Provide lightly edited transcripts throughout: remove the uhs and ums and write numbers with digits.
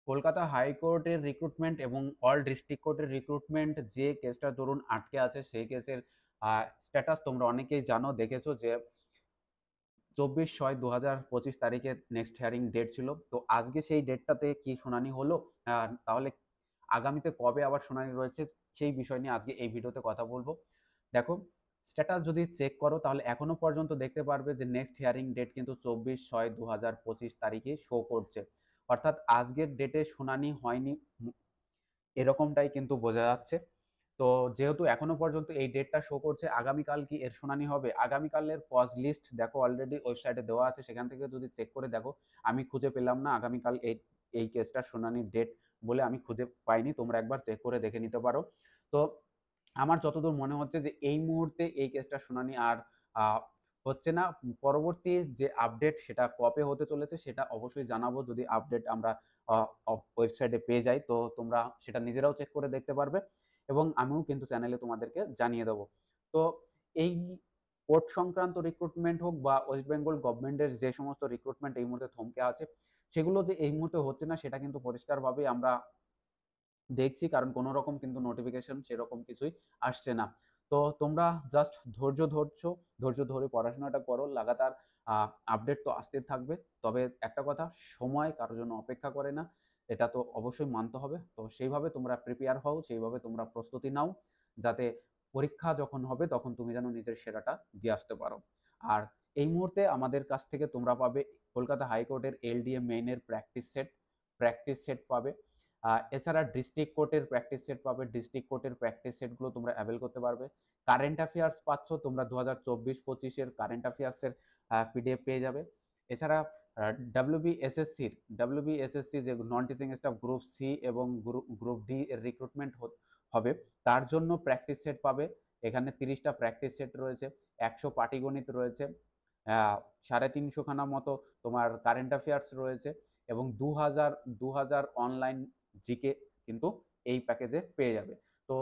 কলকাতা হাইকোর্টের রিক্রুটমেন্ট এবং all district কোর্টের রিক্রুটমেন্ট যে কেসটা ধরুন আটকে আছে সেই কেসের স্ট্যাটাস তোমরা অনেকেই জানো, দেখেছো যে 24/6/2025 তারিখে নেক্সট হিয়ারিং ডেট ছিল। তো আজকে সেই ডেটটাতে কি শুনানি হলো, তাহলে আগামীতে কবে আবার শুনানি রয়েছে, সেই বিষয় নিয়ে আজকে এই ভিডিওতে কথা বলবো। দেখো, স্ট্যাটাস যদি চেক করো তাহলে এখনো পর্যন্ত দেখতে পারবে যে নেক্সট হিয়ারিং ডেট কিন্তু 24/6/2025 তারিখে শো করছে। অর্থাৎ আজকের ডেটে শুনানি হয়নি এরকমটাই কিন্তু বোঝা যাচ্ছে। তো যেহেতু এখনো পর্যন্ত এই ডেটটা শো করছে, আগামীকাল কি এর শুনানি হবে? আগামীকালের কজ লিস্ট দেখো অলরেডি ওয়েবসাইটে দেওয়া আছে, সেখান থেকে যদি চেক করে দেখো। আমি খুঁজে পেলাম না আগামীকাল এই এই কেসটার শুনানির ডেট বলে, আমি খুঁজে পাইনি। তোমরা একবার চেক করে দেখে নিতে পারো। তো আমার যতদূর মনে হচ্ছে যে এই মুহূর্তে এই কেসটার শুনানি আর আহ, হচ্ছে না। পরবর্তী যে আপডেট সেটা কবে হতে চলেছে সেটা অবশ্যই জানাবো, যদি আপডেট আমরা ওয়েবসাইটে পেয়ে যাই। তো তোমরা সেটা নিজেরাও চেক করে দেখতে পারবে এবং আমিও কিন্তু চ্যানেলে তোমাদেরকে জানিয়ে দেবো। তো এই কোর্ট সংক্রান্ত রিক্রুটমেন্ট হোক বা ওয়েস্ট বেঙ্গল গভর্নমেন্টের যে সমস্ত রিক্রুটমেন্ট এই মুহূর্তে থমকে আছে, সেগুলো যে এই মুহূর্তে হচ্ছে না সেটা কিন্তু পরিষ্কারভাবে আমরা দেখছি, কারণ কোনো রকম কিন্তু নোটিফিকেশন সেরকম কিছুই আসছে না। তো তোমরা জাস্ট ধৈর্য ধরে পড়াশোনাটা করো লাগাতার। আপডেট তো আসতে থাকবে। তবে একটা কথা, সময় কারোর জন্য অপেক্ষা করে না, এটা তো অবশ্যই মানতে হবে। তো সেইভাবে তোমরা প্রিপেয়ার হও, সেইভাবে তোমরা প্রস্তুতি নাও, যাতে পরীক্ষা যখন হবে তখন তুমি যেন নিজের সেরাটা দিয়ে আসতে পারো। আর এই মুহূর্তে আমাদের কাছ থেকে তোমরা পাবে কলকাতা হাইকোর্টের এলডিএ মেইনের প্র্যাকটিস সেট পাবে। এছাড়া ডিস্ট্রিক্ট কোর্টের প্র্যাকটিস সেট পাবে, ডিস্ট্রিক্ট কোর্টের প্র্যাকটিস সেটগুলো তোমরা অ্যাভেল করতে পারবে। কারেন্ট অ্যাফেয়ার্স পাচ্ছ তোমরা, 2024-25-এর কারেন্ট অ্যাফেয়ার্সের পিডিএফ পেয়ে যাবে। এছাড়া ডাব্লিউবিএসএসসি যে non teaching staff group C এবং গ্রুপ ডি এর রিক্রুটমেন্ট হবে, তার জন্য প্র্যাকটিস সেট পাবে। এখানে 30টা প্র্যাকটিস সেট রয়েছে, 100 পাটিগণিত রয়েছে, 350 খানা মতো তোমার কারেন্ট অ্যাফেয়ার্স রয়েছে এবং 2000 অনলাইন জিকে কিন্তু এই প্যাকেজে পেয়ে যাবে। তো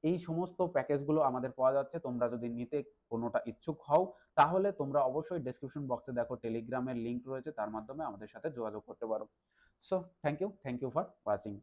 এই সমস্ত প্যাকেজগুলো আমাদের পাওয়া যাচ্ছে। তোমরা যদি নিতে কোনোটা ইচ্ছুক হও তাহলে তোমরা অবশ্যই ডেসক্রিপশন বক্সে দেখো টেলিগ্রামের লিঙ্ক রয়েছে, তার মাধ্যমে আমাদের সাথে যোগাযোগ করতে পারো। So thank you for watching.